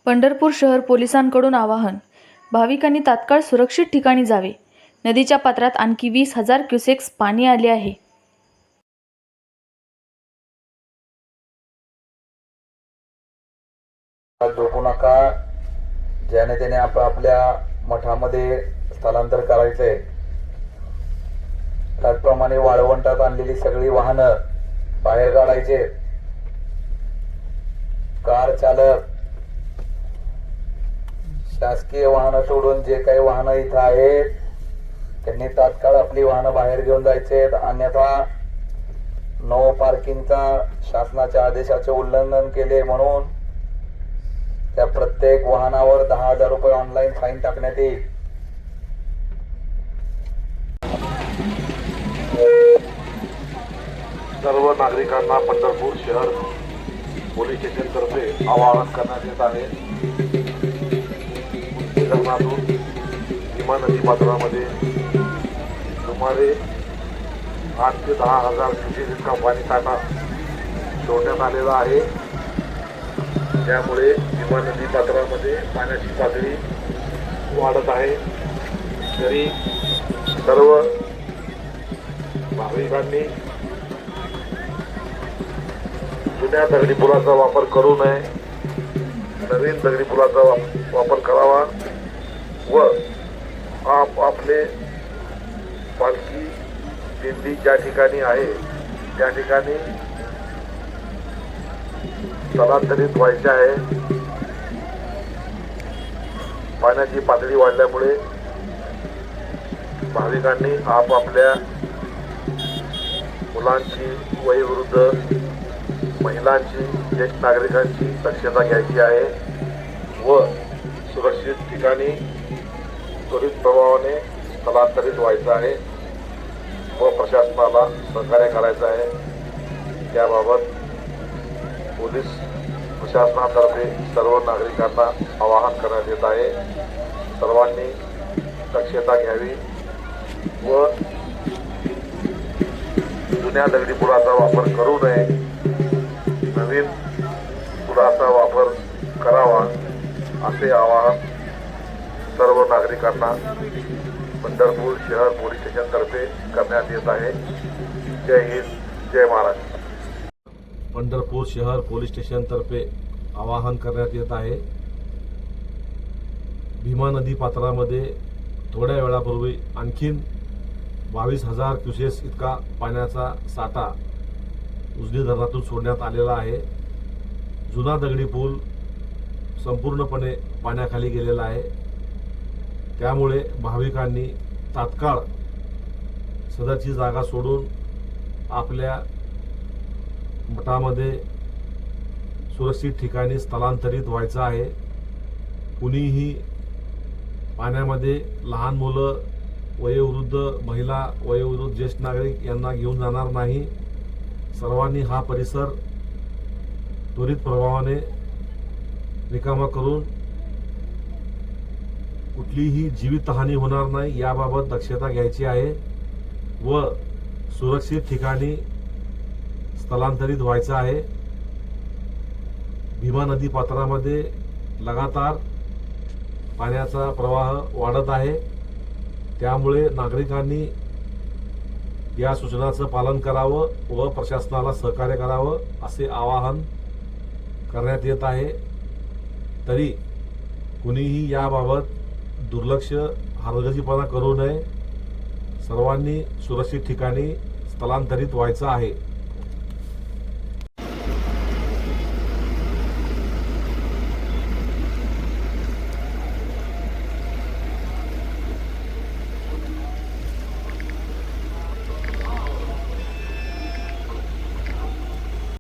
पंढरपूर शहर पोलिसांकडून आवाहन. भाविकांनी तात्काळ सुरक्षित ठिकाणी जावे. नदीच्या पात्रात आणखी 20,000 क्युसेक्स पाणी आले आहे. झोपू नका. ज्याने त्याने आपल्या मठामध्ये स्थलांतर करायचंय. त्याचप्रमाणे वाळवंटात आणलेली सगळी वाहनं बाहेर काढायचे. कार चालक, शासकीय वाहनं सोडून जे काही वाहनं इथं आहेत त्यांनी तात्काळ आपली वाहनं बाहेर घेऊन जायचे. अन्यथा नो पार्किंगचा शासनाच्या आदेशाचे उल्लंघन केले म्हणून त्या प्रत्येक वाहनावर 10,000 रुपये ऑनलाईन फाईन टाकण्यात येईल. सर्व नागरिकांना पंढरपूर शहर पोलीस स्टेशन तर्फे आवाहन करण्यात येत आहे. मुंबई धरणातून भीमा नदी पात्रामध्ये सुमारे 8 ते 10,000 क्युसेक इतका पाणी साठा सोडण्यात आलेला आहे. त्यामुळे भीमा नदी पात्रामध्ये पाण्याची पातळी वाढत आहे. तरी सर्व भाविकांनी जुन्या दगडी पुलाचा वापर करू नये. नवीन दगडी पुलाचा वापर करावा व आपले पालखी दिंडी ज्या ठिकाणी आहे त्या ठिकाणी स्थलांतरित व्हायचे आहे. पाण्याची पातळी वाढल्यामुळे भाविकांनी आपापल्या मुलांची, वयोवृद्ध महिलांची, ज्येष्ठ नागरिकांची दक्षता घ्यायची आहे व सुरक्षित ठिकाणी त्वरित प्रभावाने स्थलांतरित व्हायचं आहे व प्रशासनाला सहकार्य करायचं आहे. त्याबाबत पोलीस प्रशासनातर्फे सर्व नागरिकांना आवाहन करण्यात येत आहे. सर्वांनी दक्षता घ्यावी व जुन्या दगडी पुलाचा वापर करू नये. नवीन पुलाचा वापर करावा असे आवाहन सर्व नागरिकांना पंढरपूर शहर पोलीस स्टेशन तर्फे करण्यात येत आहे. जय हिंद, जय महाराष्ट्र. पंढरपूर शहर पोलीस स्टेशन तर्फे आवाहन करण्यात येत आहे. भीमा नदी पात्रामध्ये थोड्या वेळापूर्वी आणखीन 22,000 क्युसेस इतका पाण्याचा साठा उजनी धरणातून सोडण्यात आलेला आहे. जुना दगडी पूल संपूर्णपणे पाण्याखाली गेलेला आहे. त्यामुळे भाविकांनी तात्काळ सदरची जागा सोडून आपल्या मठामध्ये सुरक्षित ठिकाणी स्थलांतरित व्हायचं आहे. कुणीही पाण्यामध्ये लहान मुलं, वयोवृद्ध महिला, वयोवृद्ध ज्येष्ठ नागरिक यांना घेऊन जाणार नाही. सर्वांनी हा परिसर त्वरित प्रभावाने रिकामा करून कुठलीही जीवितहानी होणार नाही याबाबत दक्षता घ्यायची आहे व सुरक्षित ठिकाणी स्थलांतरित व्हायचं आहे. भीमा नदी पात्रामध्ये लगातार पाण्याचा प्रवाह वाढत आहे. त्यामुळे नागरिकांनी या सूचनाचं पालन करावं व प्रशासनाला सहकार्य करावं असे आवाहन करण्यात येत आहे. तरी कुणीही याबाबत दुर्लक्ष, हलगर्जीपणा करू नये. सर्वांनी सुरक्षित ठिकाणी स्थलांतरित व्हायचं आहे.